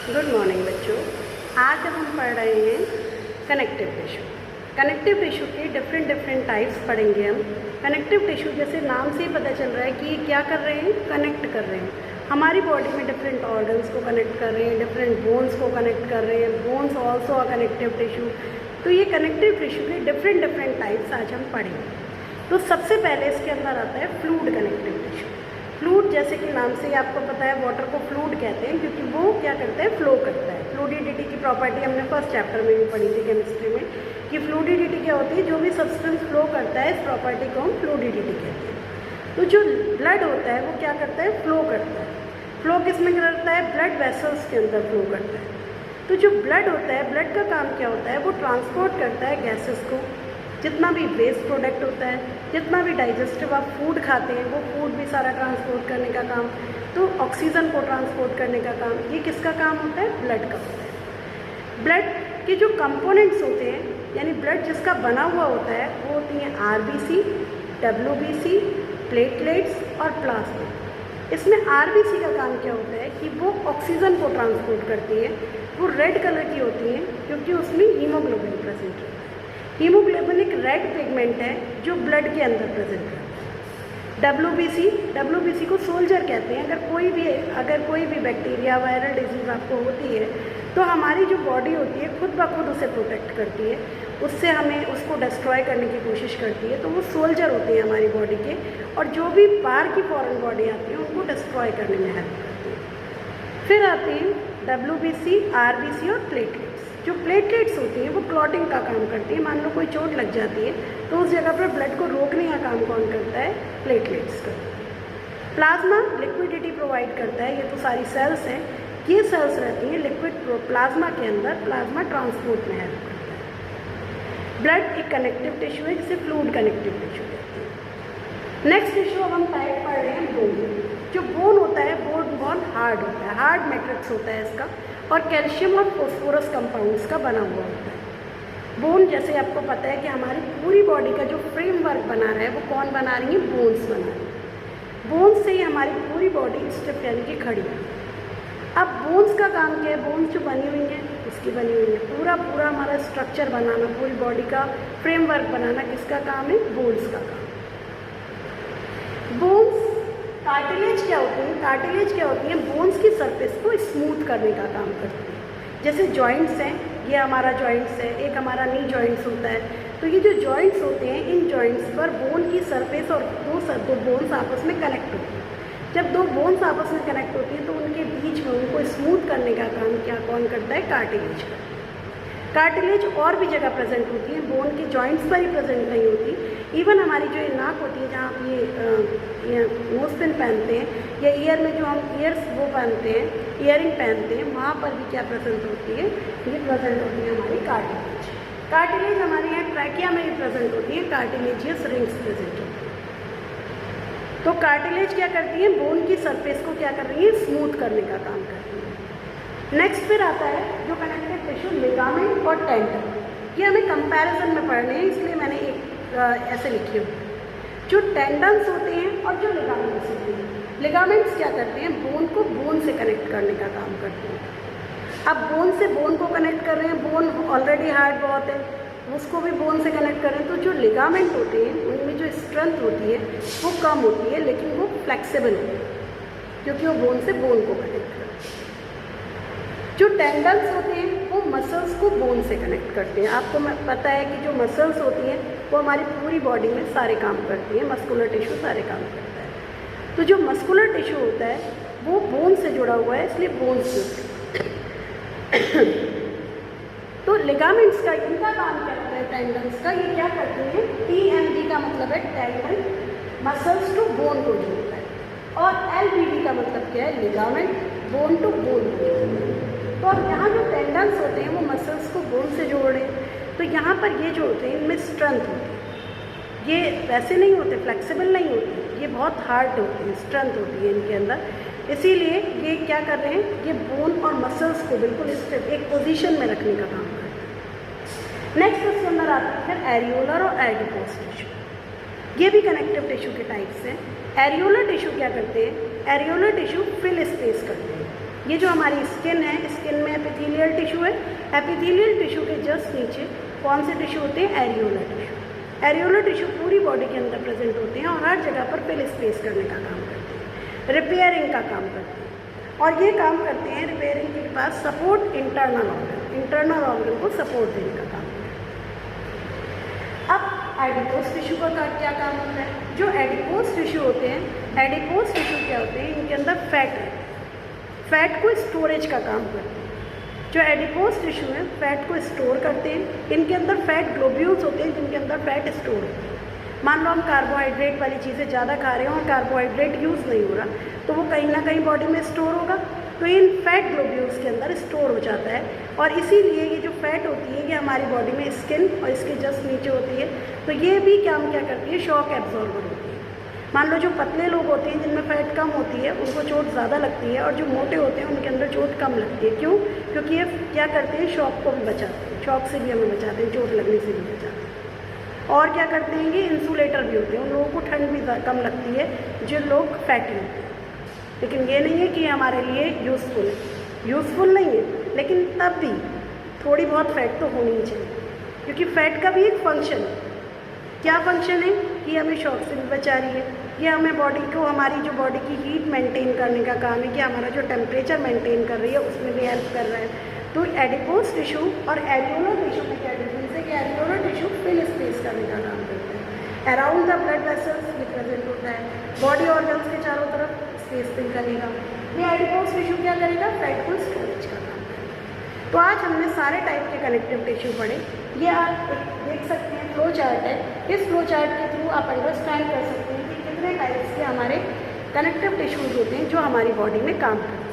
Good morning बच्चों। आज हम पढ़ रहे हैं कनेक्टिव टिश्यू। कनेक्टिव टिश्यू के डिफरेंट टाइप्स पढ़ेंगे हम। कनेक्टिव टिश्यू जैसे नाम से ही पता चल रहा है कि ये क्या कर रहे हैं, कनेक्ट कर रहे हैं। हमारी बॉडी में डिफरेंट ऑर्गन्स को कनेक्ट कर रहे हैं, डिफरेंट बोन्स को कनेक्ट कर रहे हैं। Bones also a connective tissue. तो ये कनेक्टिव टिश्यू के डिफरेंट टाइप्स आज हम पढ़ेंगे। तो सबसे पहले इसके अंदर आता है फ्लूइड कनेक्टिव टिश्यू। फ्लूइड जैसे कि नाम से ही आपको पता है, वाटर को फ्लूइड कहते हैं क्योंकि वो क्या करता है, फ्लो करता है। फ्लूइडिटी की प्रॉपर्टी हमने फर्स्ट चैप्टर में भी पढ़ी थी केमिस्ट्री में कि फ्लूइडिटी क्या होती है, जो भी सब्सटेंस फ्लो करता है इस प्रॉपर्टी को हम फ्लूइडिटी कहते हैं। तो जो ब्लड होता है वो क्या करता है, फ्लो करता है। फ्लो किस में करता है, ब्लड वेसल्स के अंदर फ्लो करता है। तो जो ब्लड होता है, ब्लड का काम क्या होता है, वो ट्रांसपोर्ट करता है गैसेस को। जितना भी वेस्ट प्रोडक्ट होता है, जितना भी डाइजेस्टिव आप फूड खाते हैं, वो फूड भी सारा ट्रांसपोर्ट करने का काम। तो ऑक्सीजन को ट्रांसपोर्ट करने का काम, ये किसका काम होता है, ब्लड का होता है। ब्लड के जो कंपोनेंट्स होते हैं, यानी ब्लड जिसका बना हुआ होता है, वो होती हैं आरबीसी, डब्ल्यूबीसी, प्लेटलेट्स और प्लाज्मा। इसमें आरबीसी का काम क्या होता है कि वो ऑक्सीजन को ट्रांसपोर्ट करती है। वो रेड कलर की होती हैं क्योंकि उसमें हीमोग्लोबिन प्रेजेंट होता है। हीमोग्लोबिन एक रेड पिगमेंट है जो ब्लड के अंदर प्रेजेंट है। डब्ल्यूबीसी को सोल्जर कहते हैं। अगर कोई भी बैक्टीरिया वायरल डिजीज़ आपको होती है तो हमारी जो बॉडी होती है खुद ब खुद उसे प्रोटेक्ट करती है, उससे हमें उसको डिस्ट्रॉय करने की कोशिश करती है। तो वो सोल्जर होते हैं हमारी बॉडी के, और जो भी बाहर की फॉरेन बॉडी आती है उनको डिस्ट्रॉय करने में हेल्प करती है। फिर आते हैं डब्ल्यूबीसी, आरबीसी और प्लेटलेट्स। जो प्लेटलेट्स होती हैं वो क्लॉटिंग का काम करती है। मान लो कोई चोट लग जाती है तो उस जगह पर ब्लड को रोकने का काम कौन करता है, प्लेटलेट्स का। प्लाज्मा लिक्विडिटी प्रोवाइड करता है। ये तो सारी सेल्स हैं, ये सेल्स रहती हैं लिक्विड प्लाज्मा के अंदर। प्लाज्मा ट्रांसपोर्ट में हेल्प करता है। ब्लड एक कनेक्टिव टिश्यू है जिसे फ्लूइड कनेक्टिव टिश्यू कहते हैं। नेक्स्ट टिश्यू अब हम टाइप पढ़ रहे हैं बोन। जो बोन होता है, बोन बहुत हार्ड होता है, हार्ड मैट्रिक्स होता है इसका, और कैल्शियम और फॉस्फोरस कंपाउंड्स का बना हुआ होता है। बोन जैसे आपको पता है कि हमारी पूरी बॉडी का जो फ्रेमवर्क बना रहा है वो कौन बना रही है, बोन्स बना रही है। बोन्स से ही हमारी पूरी बॉडी स्टिफ यानी कि खड़ी है। अब बोन्स का काम क्या है, बोन्स जो बनी हुई हैं उसकी बनी हुई है। पूरा हमारा स्ट्रक्चर बनाना, पूरी बॉडी का फ्रेमवर्क बनाना किसका काम है, बोन्स का काम। बोन्स कार्टिलेज क्या होती है, कार्टिलेज क्या होती है, बोन्स की सरफेस को स्मूथ करने का काम करती है। जैसे जॉइंट्स हैं, ये हमारा जॉइंट्स है, एक हमारा नी जॉइंट्स होता है। तो ये जो जॉइंट्स होते हैं, इन जॉइंट्स पर बोन की सरफेस और दो बोन्स आपस में कनेक्ट होती हैं। जब दो बोन्स आपस में कनेक्ट होती हैं तो उनके बीच में उनको स्मूथ करने का काम क्या कौन करता है, कार्टिलेज का। कार्टिलेज और भी जगह प्रेजेंट होती है, बोन के जॉइंट्स पर ही प्रेजेंट नहीं होती। इवन हमारी जो ये नाक होती है, जहाँ आप ये नोज पिन पहनते हैं, या ईयर में जो हम ईयर्स वो पहनते हैं, ईयरिंग पहनते हैं, वहाँ पर भी क्या प्रेजेंट होती है, ये प्रेजेंट होती है हमारी कार्टिलेज। कार्टिलेज हमारे यहाँ ट्रैकिया में भी प्रेजेंट होती है, कार्टिलेजियस रिंग्स प्रेजेंट होती है। तो कार्टिलेज क्या करती है, बोन की सरफेस को क्या कर रही है, स्मूथ करने का काम करती है। नेक्स्ट फिर आता है जो कनेक्टिव टिश्यू, लिगामेंट और टेंडन। ये हमें कंपैरिजन में पढ़ने हैं, इसलिए मैंने एक ऐसे लिखे हुए। जो टेंडन्स होते हैं और जो लिगामेंट्स होते हैं, लिगामेंट्स क्या करते हैं, बोन को बोन से कनेक्ट करने का काम करते हैं। अब बोन से बोन को कनेक्ट कर रहे हैं, बोन ऑलरेडी हार्ड बहुत है, उसको भी बोन से कनेक्ट करें, तो जो लिगामेंट होते हैं उनमें जो स्ट्रेंथ होती है वो कम होती है, लेकिन वो फ्लेक्सिबल होती है क्योंकि वो बोन से बोन को कनेक्ट करते हैं। जो टेंडन्स होते हैं वो मसल्स को बोन से कनेक्ट करते हैं। आपको पता है कि जो मसल्स होती हैं वो हमारी पूरी बॉडी में सारे काम करती हैं, मस्कुलर टिश्यू सारे काम करता है। तो जो मस्कुलर टिश्यू होता है वो बोन से जुड़ा हुआ है, इसलिए बोन्स तो लिगामेंट्स का इनका काम क्या होता है, टेंडन्स का, ये क्या करते हैं, TMD का मतलब है टेंडन, मसल्स टू बोन को जोड़ता है, और LBD का मतलब क्या है, लिगामेंट, बोन टू बोन को जोड़ता है। तो अब यहाँ जो टेंडन्स होते हैं वो मसल्स को बोन से जोड़ रहे हैं। तो यहाँ पर ये जो होते हैं इनमें स्ट्रेंथ होती है, ये वैसे नहीं होते, फ्लेक्सिबल नहीं होते, ये बहुत हार्ड होते हैं, स्ट्रेंथ होती है इनके अंदर। इसीलिए ये क्या कर रहे हैं, ये बोन और मसल्स को बिल्कुल एक पोजीशन में रखने का काम करते हैं। नेक्स्ट उसके अंदर आता है एरियोलर और एडिपोस टिश्यू। ये भी कनेक्टिव टिश्यू के टाइप्स हैं। एरियोलर टिश्यू क्या करते हैं, एरियोलर टिश्यू फिल स्पेस करते हैं। ये जो हमारी स्किन है, स्किन में एपिथेलियल टिश्यू है, एपिथेलियल टिश्यू के जस्ट नीचे कौन से टिश्यू होते हैं? Areolar tissue. एरियोलर टिश्यू पूरी बॉडी के अंदर प्रेजेंट होते हैं और हर जगह पर फिल स्पेस करने का काम करते हैं, रिपेयरिंग का काम करते हैं। और ये काम करते हैं रिपेयरिंग के पास सपोर्ट इंटरनल ऑर्गन को सपोर्ट देने का काम करते हैं। अब एडिपोज टिश्यू का क्या काम होता है? जो एडिपोज टिश्यू होते हैं, एडिपोज टिश्यू क्या होते हैं? इनके अंदर फैट है, फैट को स्टोरेज का काम करते हैं। जो एडिपोज टिश्यू है फैट को स्टोर करते हैं। इनके अंदर फैट ग्लोब्यूल्स होते हैं जिनके अंदर फैट स्टोर होते हैं। मान लो हम कार्बोहाइड्रेट वाली चीज़ें ज़्यादा खा रहे हैं और कार्बोहाइड्रेट यूज़ नहीं हो रहा, तो वो कहीं ना कहीं बॉडी में स्टोर होगा, तो इन फैट ग्लोब्यूल्स के अंदर स्टोर हो जाता है। और इसीलिए ये जो फैट होती है ये हमारी बॉडी में स्किन और इसके जस्ट नीचे होती है, तो ये भी काम क्या करती है? शॉक एब्जॉर्बर होती है। मान लो जो पतले लोग होते हैं जिनमें फैट कम होती है उनको चोट ज़्यादा लगती है, और जो मोटे होते हैं उनके अंदर चोट कम लगती है। क्यों? क्योंकि ये क्या करते हैं? शॉक को भी बचाते हैं, शॉक से भी हमें बचाते हैं, चोट लगने से भी बचाते हैं। और क्या करते हैं? ये इंसुलेटर भी होते हैं, उन लोगों को ठंड भी कम लगती है जो लोग फैटी होते हैं। लेकिन ये नहीं है कि हमारे लिए यूज़फुल है, यूज़फुल नहीं है, लेकिन तब भी थोड़ी बहुत फैट तो होनी ही चाहिए, क्योंकि फैट का भी एक फंक्शन है। क्या फंक्शन है? कि हमें शॉक से भी बचा रही है, ये हमें बॉडी को, हमारी जो बॉडी की हीट मेंटेन करने का काम है, कि हमारा जो टेम्परेचर मेंटेन कर रही है उसमें भी हेल्प कर रहा है। तो एडिपोज टिश्यू और एरियोलर टिश्यू में क्या डिफरेंस है? कि एरियोलर टिश्यू फिल स्पेस करने का काम करता है, अराउंड द ब्लड वेसल्स भी प्रेजेंट होता है, बॉडी ऑर्गन्स के चारों तरफ स्पेस फिल करेगा। ये एडिपोज टिश्यू क्या करेगा? फैट को स्टोरेज का काम करेगा। तो आज हमने सारे टाइप के कनेक्टिव टिश्यू पढ़े। ये आप देख सकते हैं फ्लो चार्ट है, इस फ्लो चार्ट के थ्रू आप अंडरस्टैंड कर सकते हैं कि कितने टाइप्स के हमारे कनेक्टिव टिश्यूज़ होते हैं जो हमारी बॉडी में काम करते हैं।